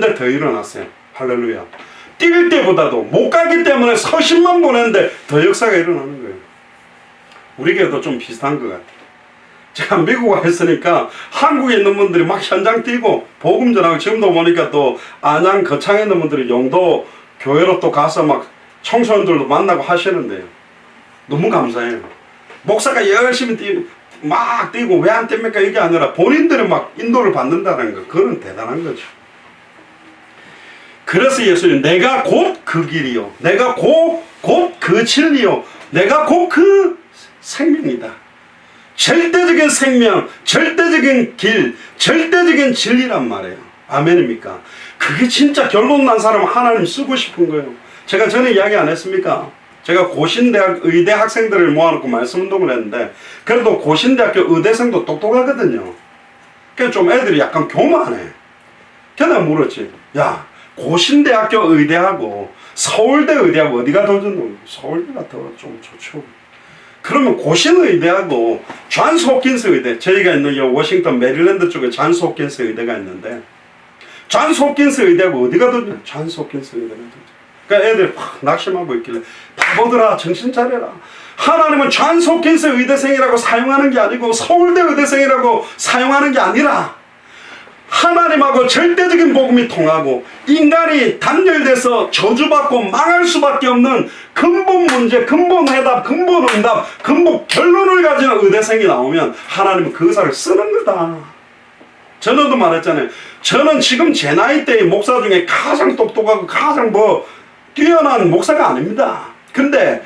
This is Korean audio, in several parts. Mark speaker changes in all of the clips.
Speaker 1: 근데 더 일어났어요. 할렐루야. 뛸 때보다도 못 가기 때문에 서신만 보내는데 더 역사가 일어나는 거예요. 우리 교회도 좀 비슷한 것 같아요. 제가 미국 와 있으니까 한국에 있는 분들이 막 현장 뛰고 복음 전하고, 지금도 보니까 또 안양 거창에 있는 분들이 용도 교회로 또 가서 막 청소년들도 만나고 하시는데요. 너무 감사해요. 목사가 열심히 막 뛰고 왜 안 뜁니까? 이게 아니라 본인들이 막 인도를 받는다는 거, 그건 대단한 거죠. 그래서 예수님, 내가 곧 그 길이요, 내가 곧 그 진리요, 내가 곧 그 생명이다. 절대적인 생명, 절대적인 길, 절대적인 진리란 말이에요. 아멘입니까? 그게 진짜 결론 난 사람은 하나님 쓰고 싶은 거예요. 제가 전에 이야기 안 했습니까? 제가 고신대학 의대 학생들을 모아놓고 말씀운동을 했는데, 그래도 고신대학교 의대생도 똑똑하거든요. 그래서 좀 애들이 약간 교만해. 그래서 내가 물었지. 야, 고신대학교 의대하고 서울대 의대하고 어디가 더 좋노? 서울대가 더 좀 좋죠. 그러면 고신의대하고 존스 홉킨스 의대, 저희가 있는 이 워싱턴 메릴랜드 쪽에 존스 홉킨스 의대가 있는데, 존스 홉킨스 의대하고 어디가 더 좋냐? 존스 홉킨스 의대가 더 좋죠. 그러니까 애들 막 낙심하고 있길래, 바보들아 정신 차려라. 하나님은 존스 홉킨스 의대생이라고 사용하는 게 아니고 서울대 의대생이라고 사용하는 게 아니라, 하나님하고 절대적인 복음이 통하고 인간이 단절돼서 저주받고 망할 수밖에 없는 근본 문제, 근본 해답, 근본 응답, 근본 결론을 가진 의대생이 나오면 하나님은 그 의사를 쓰는 거다. 전에도 말했잖아요. 저는 지금 제 나이 때의 목사 중에 가장 똑똑하고 가장 뛰어난 목사가 아닙니다. 근데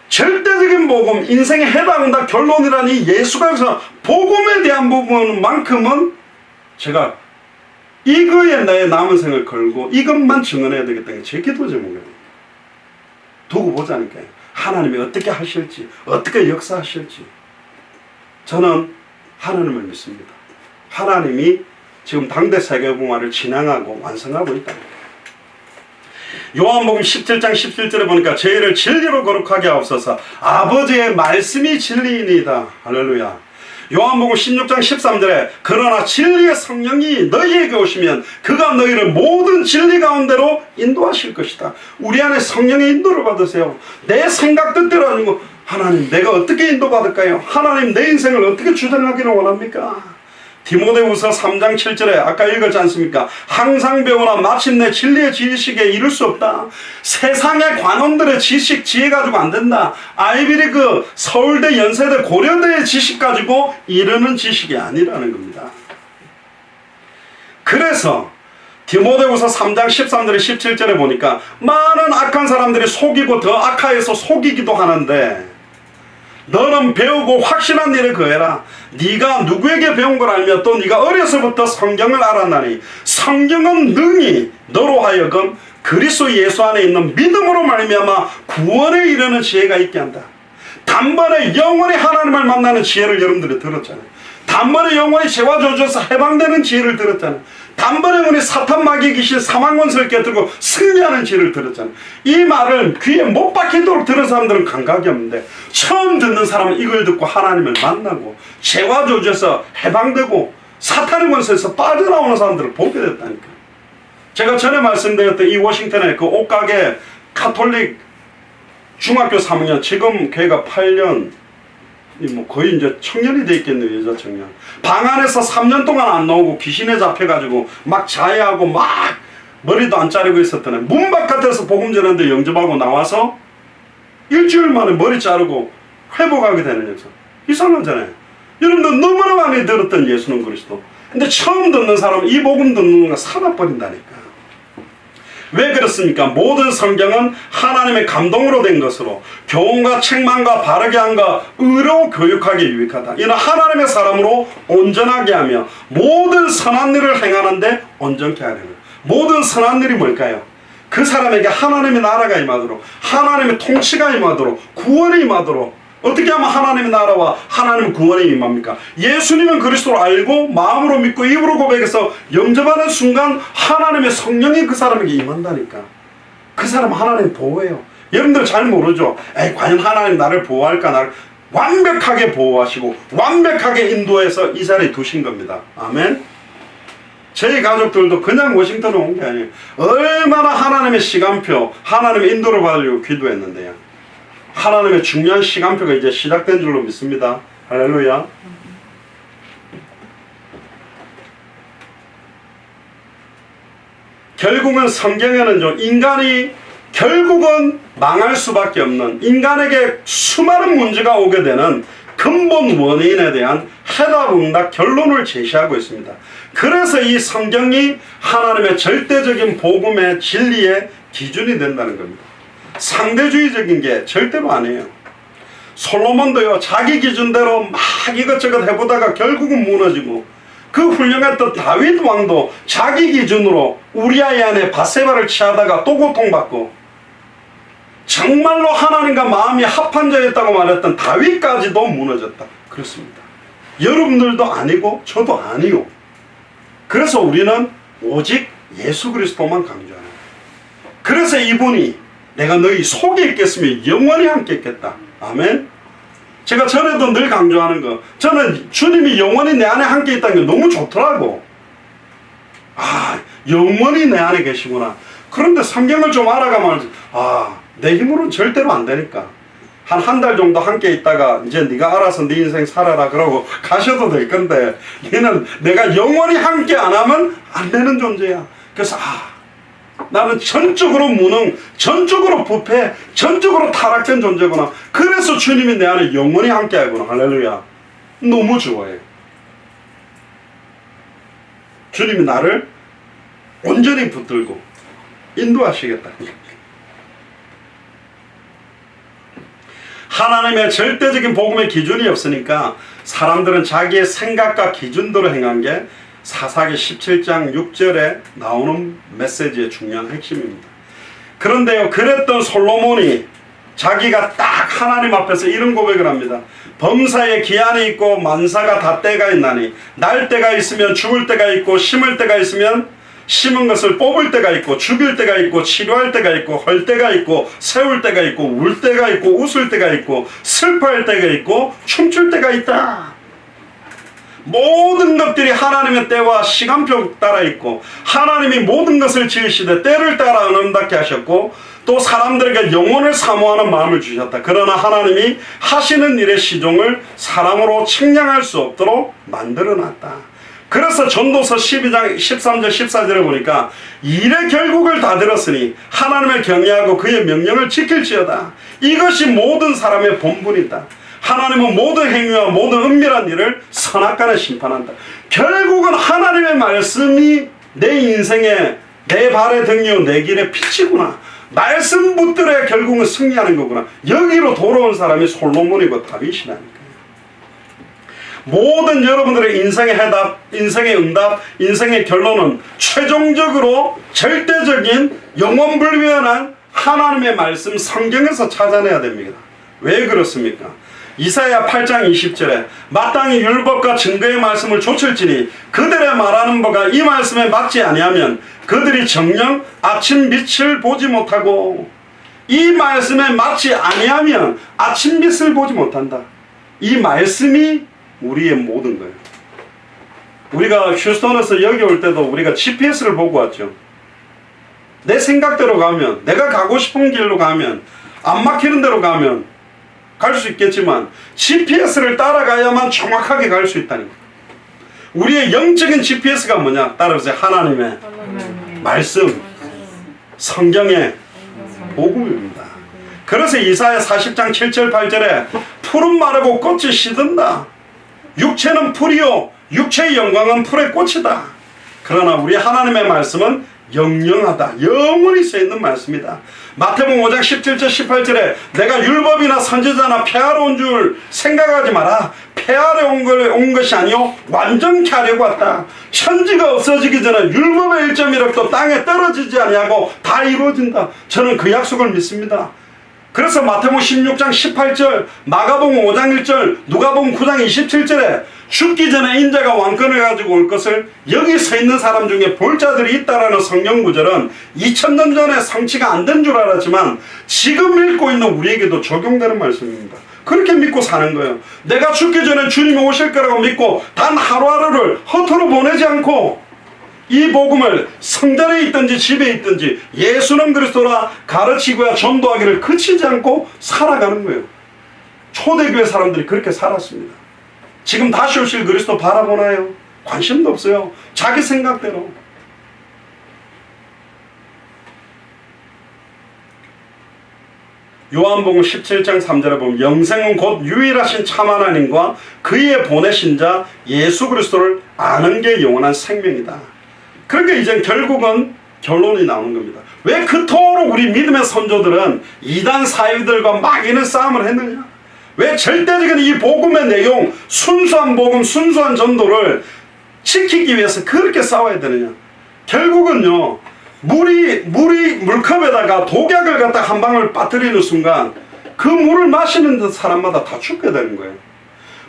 Speaker 1: 절대적인 복음, 인생의 해답, 응답, 결론이라니 예수가 여기서 복음에 대한 부분만큼은 제가 이거에 나의 남은 생을 걸고 이것만 증언해야 되겠다는 게 제 기도 제목이에요. 두고 보자니까요. 하나님이 어떻게 하실지, 어떻게 역사하실지. 저는 하나님을 믿습니다. 하나님이 지금 당대 세계복음화를 진행하고 완성하고 있다. 요한복음 17장 17절에 보니까 저희를 진리로 거룩하게 하옵소서. 아버지의 말씀이 진리이니이다. 할렐루야. 요한복음 16장 13절에 그러나 진리의 성령이 너희에게 오시면 그가 너희를 모든 진리 가운데로 인도하실 것이다. 우리 안에 성령의 인도를 받으세요. 내 생각 뜻대로 아니고, 하나님 내가 어떻게 인도받을까요? 하나님 내 인생을 어떻게 주장하기를 원합니까? 디모데후서 3장 7절에 아까 읽었지 않습니까? 항상 배우나 마침내 진리의 지식에 이를 수 없다. 세상의 관원들의 지식, 지혜 가지고 안 된다. 아이비리그, 서울대, 연세대, 고려대의 지식 가지고 이르는 지식이 아니라는 겁니다. 그래서 디모데후서 3장 13절에 17절에 보니까 많은 악한 사람들이 속이고 더 악하여서 속이기도 하는데, 너는 배우고 확신한 일을 거해라. 네가 누구에게 배운 걸 알며 또 네가 어려서부터 성경을 알았나니 성경은 능히 너로 하여금 그리스도 예수 안에 있는 믿음으로 말미암아 구원에 이르는 지혜가 있게 한다. 단번에 영원히 하나님을 만나는 지혜를 여러분들이 들었잖아요. 단번에 영원히 죄와 저주에서 해방되는 지혜를 들었잖아요. 단번에 우리 사탄 마귀 귀신 사망권세를 깨뜨리고 승리하는 지혜를 들었잖아요. 이 말을 귀에 못 박히도록 들은 사람들은 감각이 없는데, 처음 듣는 사람은 이걸 듣고 하나님을 만나고 죄와 저주에서 해방되고 사탄의 권세에서 빠져나오는 사람들을 보게 됐다니까요. 제가 전에 말씀드렸던 이 워싱턴의 그 옷가게 카톨릭 중학교 3학년, 지금 걔가 8년, 거의 이제 청년이 돼 있겠네요. 여자 청년. 방 안에서 3년 동안 안 나오고 귀신에 잡혀가지고 막 자해하고 막 머리도 안 자르고 있었던 애. 문 바깥에서 복음 전하는데 영접하고 나와서 일주일 만에 머리 자르고 회복하게 되는 역사. 이상하잖아요. 여러분들 너무나 많이 들었던 예수는 그리스도. 근데 처음 듣는 사람은 이 복음 듣는 순간 살아버린다니까. 왜 그렇습니까? 모든 성경은 하나님의 감동으로 된 것으로 교훈과 책망과 바르게 함과 의로 교육하기 유익하다. 이는 하나님의 사람으로 온전하게 하며 모든 선한 일을 행하는데 온전케 하려는. 모든 선한 일이 뭘까요? 그 사람에게 하나님의 나라가 임하도록, 하나님의 통치가 임하도록, 구원이 임하도록. 어떻게 하면 하나님의 나라와 하나님의 구원이 임합니까? 예수님은 그리스도를 알고 마음으로 믿고 입으로 고백해서 영접하는 순간 하나님의 성령이 그 사람에게 임한다니까. 그 사람은 하나님 보호해요. 여러분들 잘 모르죠? 과연 하나님 나를 보호할까? 나를 완벽하게 보호하시고 완벽하게 인도해서 이 자리에 두신 겁니다. 아멘. 저희 가족들도 그냥 워싱턴에 온 게 아니에요. 얼마나 하나님의 시간표, 하나님의 인도를 받으려고 기도했는데요. 하나님의 중요한 시간표가 이제 시작된 줄로 믿습니다. 할렐루야. 결국은 성경에는 좀 인간이 결국은 망할 수밖에 없는, 인간에게 수많은 문제가 오게 되는 근본 원인에 대한 해답, 응답, 결론을 제시하고 있습니다. 그래서 이 성경이 하나님의 절대적인 복음의 진리의 기준이 된다는 겁니다. 상대주의적인 게 절대로 아니에요. 솔로몬도요, 자기 기준대로 막 이것저것 해보다가 결국은 무너지고, 그 훌륭했던 다윗 왕도 자기 기준으로 우리아의 아내 바세바를 취하다가 또 고통받고, 정말로 하나님과 마음이 합한 자였다고 말했던 다윗까지도 무너졌다. 그렇습니다. 여러분들도 아니고 저도 아니요. 그래서 우리는 오직 예수 그리스도만 강조하는 거예요. 그래서 이분이 내가 너희 속에 있겠으면 영원히 함께 있겠다. 아멘. 제가 전에도 늘 강조하는 거, 저는 주님이 영원히 내 안에 함께 있다는 게 너무 좋더라고. 아, 영원히 내 안에 계시구나. 그런데 성경을 좀 알아가면 내 힘으로는 절대로 안 되니까 한 달 정도 함께 있다가 이제 네가 알아서 네 인생 살아라 그러고 가셔도 될 건데, 얘는 내가 영원히 함께 안 하면 안 되는 존재야. 그래서 나는 전적으로 무능, 전적으로 부패, 전적으로 타락된 존재구나. 그래서 주님이 내 안에 영원히 함께 하구나. 할렐루야. 너무 좋아해요. 주님이 나를 온전히 붙들고 인도하시겠다. 하나님의 절대적인 복음의 기준이 없으니까 사람들은 자기의 생각과 기준대로 행한 게 사사기 17장 6절에 나오는 메시지의 중요한 핵심입니다. 그런데요, 그랬던 솔로몬이 자기가 딱 하나님 앞에서 이런 고백을 합니다. 범사에 기한이 있고 만사가 다 때가 있나니, 날 때가 있으면 죽을 때가 있고, 심을 때가 있으면 심은 것을 뽑을 때가 있고, 죽일 때가 있고, 치료할 때가 있고, 헐 때가 있고, 세울 때가 있고, 울 때가 있고, 웃을 때가 있고, 슬퍼할 때가 있고, 춤출 때가 있다. 모든 것들이 하나님의 때와 시간표 따라 있고, 하나님이 모든 것을 지으시되 때를 따라 아름답게 하셨고, 또 사람들에게 영혼을 사모하는 마음을 주셨다. 그러나 하나님이 하시는 일의 시종을 사람으로 측량할 수 없도록 만들어놨다. 그래서 전도서 12장 13절 14절에 보니까 일의 결국을 다 들었으니 하나님을 경외하고 그의 명령을 지킬지어다. 이것이 모든 사람의 본분이다. 하나님은 모든 행위와 모든 은밀한 일을 선악간에 심판한다. 결국은 하나님의 말씀이 내 인생에 내 발의 등이요 내 길의 빛이구나. 말씀 붙들어야 결국은 승리하는 거구나. 여기로 돌아온 사람이 솔로몬이고 다윗이라니까. 모든 여러분들의 인생의 해답, 인생의 응답, 인생의 결론은 최종적으로 절대적인 영원불변한 하나님의 말씀 성경에서 찾아내야 됩니다. 왜 그렇습니까? 이사야 8장 20절에 마땅히 율법과 증거의 말씀을 좇을지니 그들의 말하는 바가 이 말씀에 맞지 아니하면 그들이 정녕 아침 빛을 보지 못하고, 이 말씀에 맞지 아니하면 아침 빛을 보지 못한다. 이 말씀이 우리의 모든 거예요. 우리가 휴스턴에서 여기 올 때도 우리가 GPS를 보고 왔죠. 내 생각대로 가면, 내가 가고 싶은 길로 가면, 안 막히는 대로 가면 갈 수 있겠지만 GPS를 따라가야만 정확하게 갈 수 있다는 거예요. 우리의 영적인 GPS가 뭐냐? 따라보세요. 하나님의 말씀, 성경의 복음입니다. 그래서 이사야 40장 7절 8절에 풀은 마르고 꽃이 시든다. 육체는 풀이요 육체의 영광은 풀의 꽃이다. 그러나 우리 하나님의 말씀은 영영하다. 영원히 쓰여있는 말씀이다. 마태복음 5장 17절 18절에 내가 율법이나 선지자나 폐하러 온 줄 생각하지 마라. 폐하러 온 것이 아니요 완전케 하려고 왔다. 천지가 없어지기 전에 율법의 1.1억도 땅에 떨어지지 아니하고 다 이루어진다. 저는 그 약속을 믿습니다. 그래서 마태복음 16장 18절, 마가복음 5장 1절, 누가복음 9장 27절에 죽기 전에 인자가 왕권을 가지고 올 것을 여기 서 있는 사람 중에 볼 자들이 있다라는 성경 구절은 2000년 전에 성취가 안 된 줄 알았지만 지금 읽고 있는 우리에게도 적용되는 말씀입니다. 그렇게 믿고 사는 거예요. 내가 죽기 전에 주님이 오실 거라고 믿고 단 하루하루를 허투루 보내지 않고 이 복음을 성전에 있든지 집에 있든지 예수는 그리스도라 가르치고야 전도하기를 그치지 않고 살아가는 거예요. 초대교회 사람들이 그렇게 살았습니다. 지금 다시 오실 그리스도 바라보나요? 관심도 없어요. 자기 생각대로. 요한복음 17장 3절에 보면 영생은 곧 유일하신 참 하나님과 그의 보내신 자 예수 그리스도를 아는 게 영원한 생명이다. 그러니까 이제 결국은 결론이 나오는 겁니다. 왜 그토록 우리 믿음의 선조들은 이단 사이들과 막 이런 싸움을 했느냐? 왜 절대적인 이 복음의 내용, 순수한 복음, 순수한 전도를 지키기 위해서 그렇게 싸워야 되느냐? 결국은요, 물컵에다가 독약을 갖다 한 방울 빠뜨리는 순간 그 물을 마시는 사람마다 다 죽게 되는 거예요.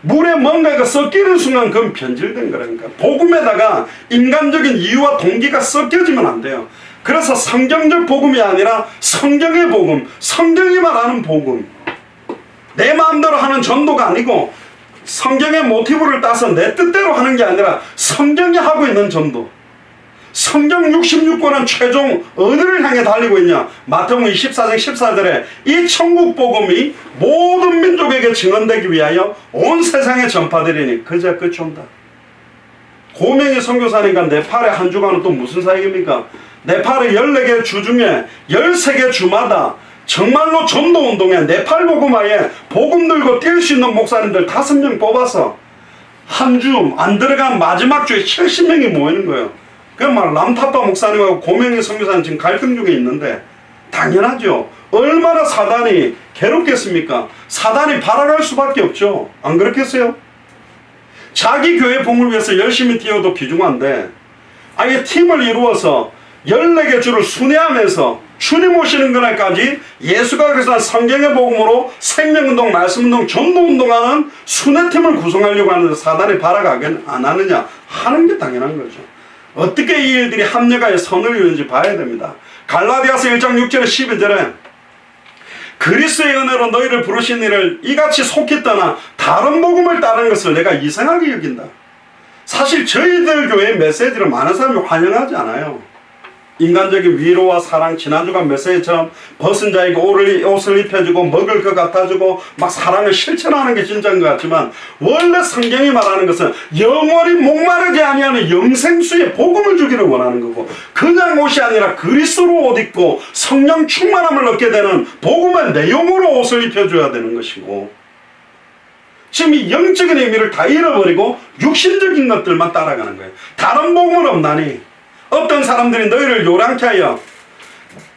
Speaker 1: 물에 뭔가가 섞이는 순간 그건 변질된 거라니까. 복음에다가 인간적인 이유와 동기가 섞여지면 안 돼요. 그래서 성경적 복음이 아니라 성경의 복음, 성경이 말하는 복음, 내 마음대로 하는 전도가 아니고 성경의 모티브를 따서 내 뜻대로 하는 게 아니라 성경이 하고 있는 전도. 성경 66권은 최종 어디를 향해 달리고 있냐? 마태복음 24장 14절에 이 천국 복음이 모든 민족에게 증언되기 위하여 온 세상에 전파되리니 그제 끝이 온다. 고명희 선교사님과 네팔의 한 주간은 또 무슨 사역입니까? 네팔의 14개 주 중에 13개 주마다 정말로 전도운동에 네팔 복음화에 복음 들고 뛸 수 있는 목사님들 5명 뽑아서 한 주 안 들어간 마지막 주에 70명이 모이는 거예요. 그말 람타파 목사님하고 고명희 선교사님 지금 갈등 중에 있는데 당연하죠. 얼마나 사단이 괴롭겠습니까? 사단이 발악할 수밖에 없죠. 안 그렇겠어요? 자기 교회 복음을 위해서 열심히 뛰어도 귀중한데 아예 팀을 이루어서 14개 주를 순회하면서 주님 오시는 그날까지 예수가 그래서 성경의 복음으로 생명운동, 말씀운동, 전도운동하는 순회팀을 구성하려고 하는데 사단이 발악하긴 안 하느냐? 하는 게 당연한 거죠. 어떻게 이 일들이 합력하여 선을 이루는지 봐야 됩니다. 갈라디아서 1장 6절에 12절에 그리스도의 은혜로 너희를 부르신 이를 이같이 속히 떠나 다른 복음을 따르는 것을 내가 이상하게 여긴다. 사실 저희들 교회의 메시지를 많은 사람이 환영하지 않아요. 인간적인 위로와 사랑, 지난주간 메시지처럼 벗은 자에게 옷을 입혀주고 먹을 것 갖다주고 막 사랑을 실천하는 게 진짜인 것 같지만 원래 성경이 말하는 것은 영원히 목마르지 아니하는 영생수의 복음을 주기를 원하는 거고 그냥 옷이 아니라 그리스도로 옷 입고 성령 충만함을 얻게 되는 복음의 내용으로 옷을 입혀줘야 되는 것이고 지금 이 영적인 의미를 다 잃어버리고 육신적인 것들만 따라가는 거예요. 다른 복음은 없나니 어떤 사람들이 너희를 요란케 하여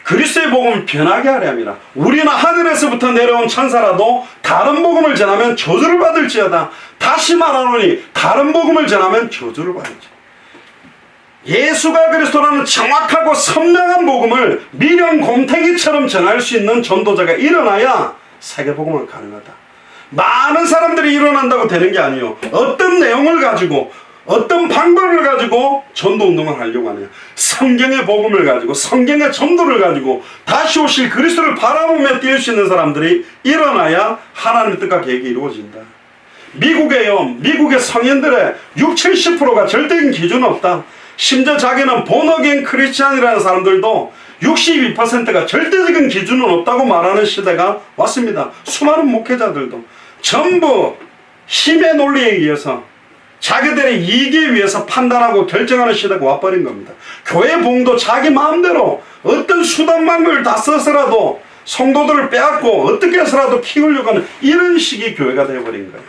Speaker 1: 그리스도의 복음을 변하게 하려 함이라. 우리는 하늘에서부터 내려온 천사라도 다른 복음을 전하면 저주를 받을지어다. 다시 말하노니 다른 복음을 전하면 저주를 받을지. 예수가 그리스도라는 정확하고 선명한 복음을 미련 곰탱이처럼 전할 수 있는 전도자가 일어나야 세계복음은 가능하다. 많은 사람들이 일어난다고 되는 게 아니에요. 어떤 내용을 가지고 어떤 방법을 가지고 전도운동을 하려고 하느냐. 성경의 복음을 가지고 성경의 전도를 가지고 다시 오실 그리스도를 바라보며 뛸 수 있는 사람들이 일어나야 하나님의 뜻과 계획이 이루어진다. 미국의 성인들의 60-70%가 절대적인 기준은 없다. 심지어 자기는 본어게인 크리스찬이라는 사람들도 62%가 절대적인 기준은 없다고 말하는 시대가 왔습니다. 수많은 목회자들도 전부 힘의 논리에 의해서 자기들의 이익에 위해서 판단하고 결정하는 시대가 와버린 겁니다. 교회 봉도 자기 마음대로 어떤 수단 방법을 다 써서라도 성도들을 빼앗고 어떻게 해서라도 키우려고 하는 이런 식의 교회가 되어버린 거예요.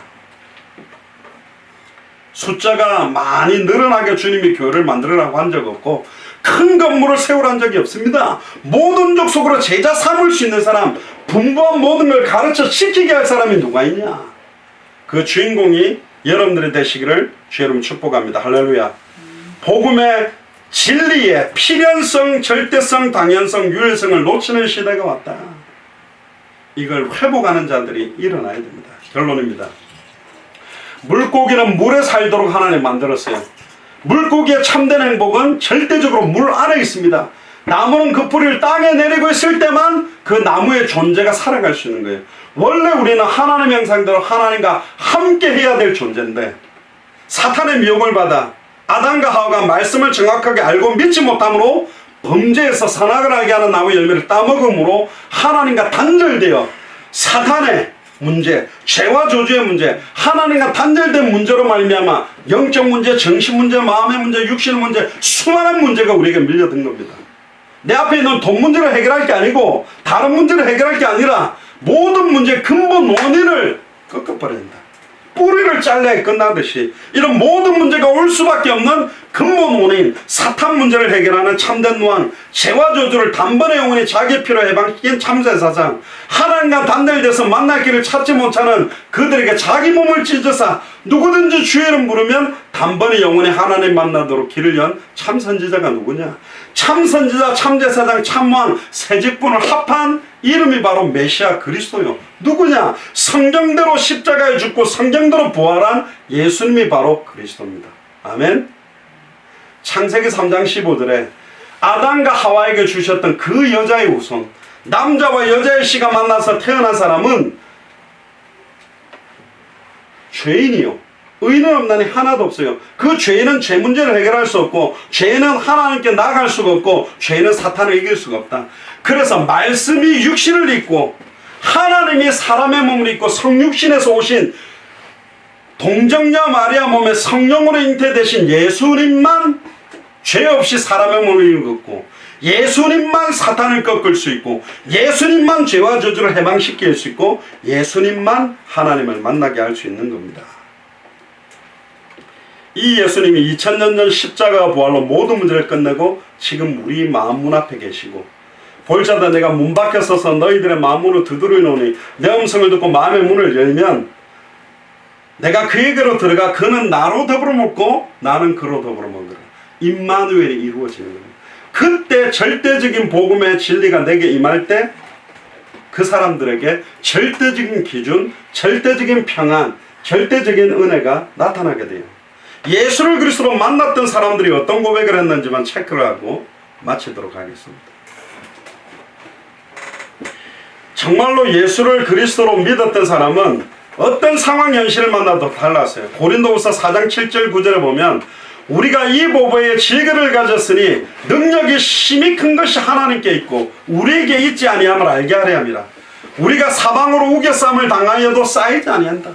Speaker 1: 숫자가 많이 늘어나게 주님이 교회를 만들으라고 한 적 없고 큰 건물을 세우라는 적이 없습니다. 모든 족속으로 제자 삼을 수 있는 사람, 분부한 모든 걸 가르쳐 시키게 할 사람이 누가 있냐? 그 주인공이 여러분들이 되시기를 주 여러분 축복합니다. 할렐루야. 복음의 진리의 필연성, 절대성, 당연성, 유일성을 놓치는 시대가 왔다. 이걸 회복하는 자들이 일어나야 됩니다. 결론입니다. 물고기는 물에 살도록 하나님 만들었어요. 물고기의 참된 행복은 절대적으로 물 안에 있습니다. 나무는 그 뿌리를 땅에 내리고 있을 때만 그 나무의 존재가 살아갈 수 있는 거예요. 원래 우리는 하나님의 형상대로 하나님과 함께 해야 될 존재인데 사탄의 미혹을 받아 아담과 하와가 말씀을 정확하게 알고 믿지 못함으로 범죄에서 선악을 알게 하는 나무 열매를 따먹음으로 하나님과 단절되어 사탄의 문제, 죄와 저주의 문제, 하나님과 단절된 문제로 말미암아 영적 문제, 정신 문제, 마음의 문제, 육신의 문제, 수많은 문제가 우리에게 밀려든 겁니다. 내 앞에 있는 돈 문제를 해결할 게 아니고 다른 문제를 해결할 게 아니라 모든 문제의 근본 원인을 꺾어버려야 된다. 뿌리를 잘라야 끝나듯이 이런 모든 문제가 올 수밖에 없는 근본 원인, 사탄 문제를 해결하는 참된 왕, 죄와 저주를 단번에 영원히 자기 피로 해방시킨 참새사장, 하나님과 단절돼서 만날 길을 찾지 못하는 그들에게 자기 몸을 찢어서 누구든지 주의 이름 부르면 단번에 영원히 하나님 만나도록 길을 연 참선지자가 누구냐? 참선지자, 참제사장, 참왕 세 직분을 합한 이름이 바로 메시아 그리스도요. 누구냐? 성경대로 십자가에 죽고 성경대로 부활한 예수님이 바로 그리스도입니다. 아멘. 창세기 3장 15절에 아담과 하와에게 주셨던 그 여자의 후손, 남자와 여자의 씨가 만나서 태어난 사람은 죄인이요, 의인은 없나니 하나도 없어요. 그 죄인은 죄 문제를 해결할 수 없고, 죄인은 하나님께 나아갈 수가 없고, 죄인은 사탄을 이길 수가 없다. 그래서 말씀이 육신을 입고 하나님이 사람의 몸을 입고 성육신에서 오신 동정녀 마리아 몸에 성령으로 잉태되신 예수님만 죄 없이 사람의 몸을 입었고, 예수님만 사탄을 꺾을 수 있고, 예수님만 죄와 저주를 해방시킬 수 있고, 예수님만 하나님을 만나게 할 수 있는 겁니다. 이 예수님이 2000년 전 십자가 부활로 모든 문제를 끝내고 지금 우리 마음 문 앞에 계시고, 볼자다 내가 문 밖에 서서 너희들의 마음 문을 두드리노니 내 음성을 듣고 마음의 문을 열면 내가 그에게로 들어가 그는 나로 더불어 먹고 나는 그로 더불어 먹으라. 임마누엘이 이루어지는 겁니다. 그때 절대적인 복음의 진리가 내게 임할 때 그 사람들에게 절대적인 기준, 절대적인 평안, 절대적인 은혜가 나타나게 돼요. 예수를 그리스도로 만났던 사람들이 어떤 고백을 했는지만 체크를 하고 마치도록 하겠습니다. 정말로 예수를 그리스도로 믿었던 사람은 어떤 상황 현실을 만나도 달랐어요. 고린도후서 4장 7절 9절에 보면 우리가 이 보배의 질그를 가졌으니 능력이 심히 큰 것이 하나님께 있고 우리에게 있지 아니함을 알게 하려 함이라. 우리가 사방으로 우겨쌈을 당하여도 쌓이지 아니한다.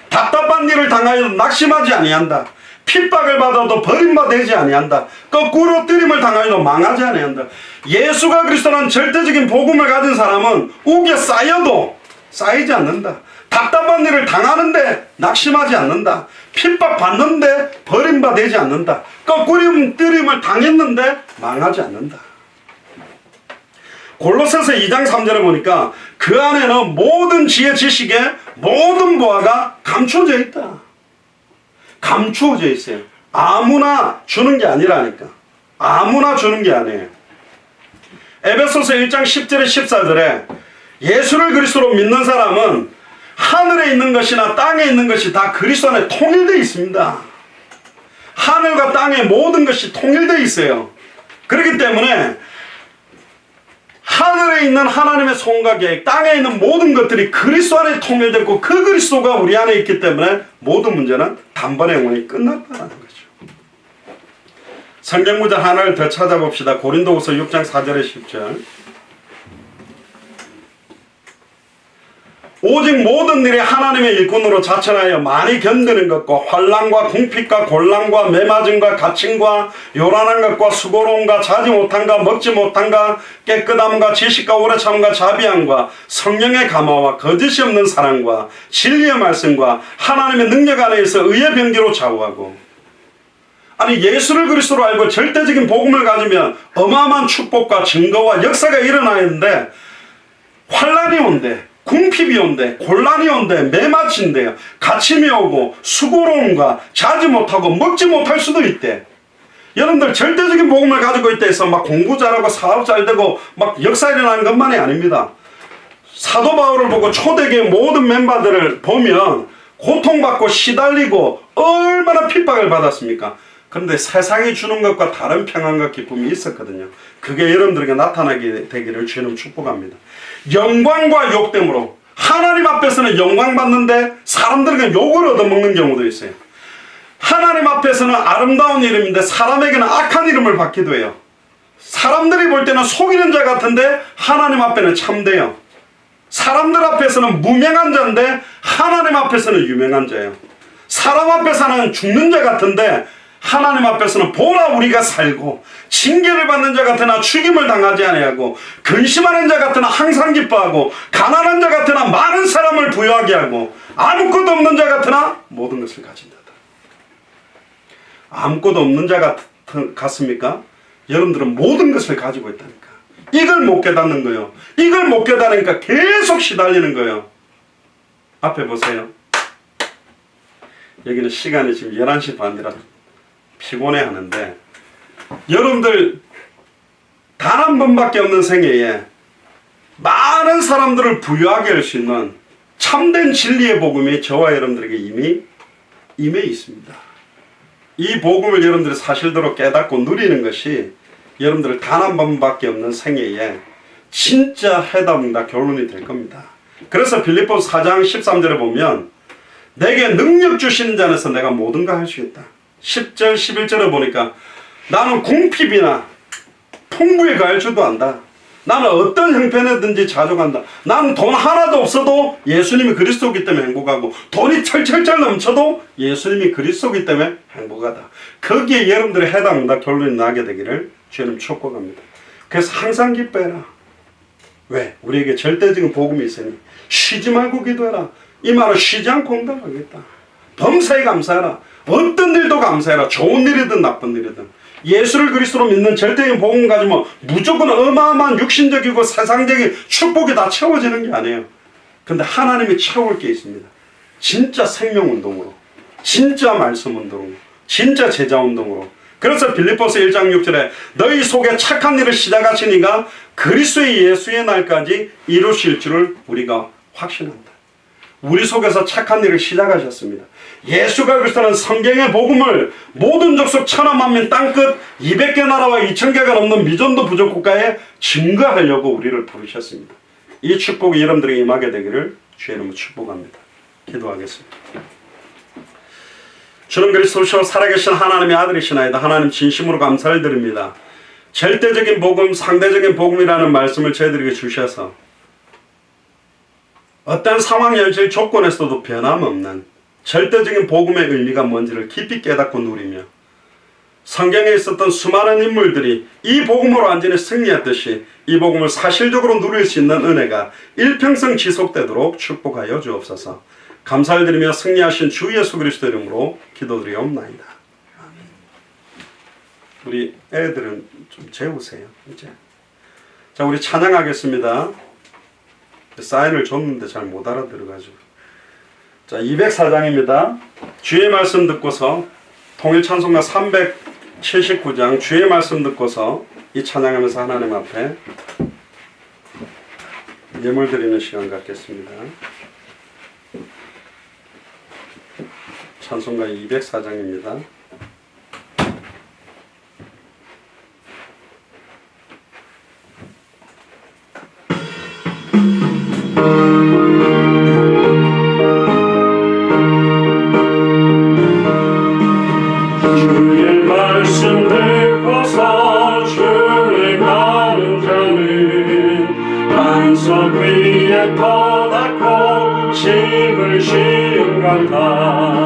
Speaker 1: 답답한 일을 당하여도 낙심하지 아니한다. 핍박을 받아도 버림받지 아니한다. 거꾸로 뜨림을 당하여도 망하지 아니한다. 예수가 그리스도라는 절대적인 복음을 가진 사람은 우겨 쌓여도 쌓이지 않는다. 답답한 일을 당하는데 낙심하지 않는다. 핍박받는데 버림받지 않는다. 거꾸로 뜨림을 당했는데 망하지 않는다. 골로새서 2장 3절에 보니까 그 안에는 모든 지혜 지식에 모든 보화가 감춰져 있다. 감추어져 있어요. 아무나 주는 게 아니라니까. 아무나 주는 게 아니에요. 에베소서 1장 10절에 14절에 예수를 그리스도로 믿는 사람은 하늘에 있는 것이나 땅에 있는 것이 다 그리스도 안에 통일되어 있습니다. 하늘과 땅의 모든 것이 통일되어 있어요. 그렇기 때문에 하늘에 있는 하나님의 손과 계획, 땅에 있는 모든 것들이 그리스도 안에 통일되고 그 그리스도가 우리 안에 있기 때문에 모든 문제는 단번에 영원히 끝났다는 거죠. 성경 구절 하나를 더 찾아봅시다. 고린도후서 6장 4절에 10절. 오직 모든 일이 하나님의 일꾼으로 자천하여 많이 견디는 것과 환난과 궁핍과 곤란과 매맞음과 갇힘과 요란한 것과 수고로움과 자지 못함과 먹지 못함과 깨끗함과 지식과 오래 참음과 자비함과 성령의 감화와 거짓이 없는 사랑과 진리의 말씀과 하나님의 능력 안에 있어 의의 병기로 좌우하고. 아니 예수를 그리스도로 알고 절대적인 복음을 가지면 어마어마한 축복과 증거와 역사가 일어나야 하는데 환난이 온대, 궁핍이 온대, 곤란이 온대, 매맞힌대요. 갇힘이 오고 수고로움과 자지 못하고 먹지 못할 수도 있대. 여러분들 절대적인 복음을 가지고 있다 해서 막 공부 잘하고 사업 잘 되고 막 역사 일어나는 것만이 아닙니다. 사도 바울을 보고 초대교회 모든 멤버들을 보면 고통받고 시달리고 얼마나 핍박을 받았습니까? 그런데 세상이 주는 것과 다른 평안과 기쁨이 있었거든요. 그게 여러분들에게 나타나게 되기를 주님 축복합니다. 영광과 욕됨으로 하나님 앞에서는 영광 받는데 사람들에게 욕을 얻어먹는 경우도 있어요. 하나님 앞에서는 아름다운 이름인데 사람에게는 악한 이름을 받기도 해요. 사람들이 볼 때는 속이는 자 같은데 하나님 앞에는 참돼요. 사람들 앞에서는 무명한 자인데 하나님 앞에서는 유명한 자예요. 사람 앞에서는 죽는 자 같은데 하나님 앞에서는 보라 우리가 살고 징계를 받는 자 같으나 죽임을 당하지 아니하고 근심하는 자 같으나 항상 기뻐하고 가난한 자 같으나 많은 사람을 부유하게 하고 아무것도 없는 자 같으나 모든 것을 가진다. 아무것도 없는 자 같습니까? 여러분들은 모든 것을 가지고 있다니까. 이걸 못 깨닫는 거예요. 이걸 못 깨달으니까 계속 시달리는 거예요. 앞에 보세요. 여기는 시간이 지금 11시 반이라 피곤해 하는데, 여러분들 단 한 번밖에 없는 생애에 많은 사람들을 부유하게 할 수 있는 참된 진리의 복음이 저와 여러분들에게 이미 임해 있습니다. 이 복음을 여러분들이 사실대로 깨닫고 누리는 것이 여러분들 단 한 번밖에 없는 생애에 진짜 해답과 결론이 될 겁니다. 그래서 빌립보서 4장 13절에 보면 내게 능력 주시는 자 안에서 내가 모든 걸 할 수 있다. 10절 11절에 보니까 나는 궁핍이나 풍부에 가할 줄도 안다. 나는 어떤 형편이든지 자족한다. 나는 돈 하나도 없어도 예수님이 그리스도이기 때문에 행복하고 돈이 철철철 넘쳐도 예수님이 그리스도이기 때문에 행복하다. 거기에 여러분들의 해당과 결론이 나게 되기를 주님 축복합니다. 그래서 항상 기뻐해라. 왜? 우리에게 절대적인 복음이 있으니 쉬지 말고 기도해라. 이 말은 쉬지 않고 응답하겠다. 범사에 감사해라. 어떤 일도 감사해라. 좋은 일이든 나쁜 일이든. 예수를 그리스도로 믿는 절대적인 복음 가지면 무조건 어마어마한 육신적이고 세상적인 축복이 다 채워지는 게 아니에요. 근데 하나님이 채울 게 있습니다. 진짜 생명운동으로, 진짜 말씀운동으로, 진짜 제자운동으로. 그래서 빌립보서 1장 6절에 너희 속에 착한 일을 시작하신 이가 그리스도의 예수의 날까지 이루실 줄을 우리가 확신한다. 우리 속에서 착한 일을 시작하셨습니다. 예수가 그리스도는 성경의 복음을 모든 족속 천하 만민 땅끝 200개 나라와 2000개가 넘는 미전도 부족 국가에 증거하려고 우리를 부르셨습니다. 이 축복이 여러분들에게 임하게 되기를 주의 이름으로 축복합니다. 기도하겠습니다. 주는 그리스도시요 살아계신 하나님의 아들이시나이다. 하나님 진심으로 감사를 드립니다. 절대적인 복음, 상대적인 복음이라는 말씀을 저희들에게 주셔서 어떤 상황, 현실, 조건에서도 변함없는 절대적인 복음의 의미가 뭔지를 깊이 깨닫고 누리며 성경에 있었던 수많은 인물들이 이 복음으로 완전히 승리했듯이 이 복음을 사실적으로 누릴 수 있는 은혜가 일평생 지속되도록 축복하여 주옵소서. 감사를 드리며 승리하신 주 예수 그리스도 이름으로 기도드리옵나이다. 아멘. 우리 애들은 좀 재우세요. 이제. 자, 우리 찬양하겠습니다. 사인을 줬는데 잘 못 알아들어가지고. 자, 204장입니다. 주의 말씀 듣고서 통일 찬송가 379장 주의 말씀 듣고서 이 찬양하면서 하나님 앞에 예물 드리는 시간 갖겠습니다. 찬송가 204장입니다.
Speaker 2: 주의 말씀 듣고서 주님하는 자는 반석 위에 터닫고 짐을 씌운 같아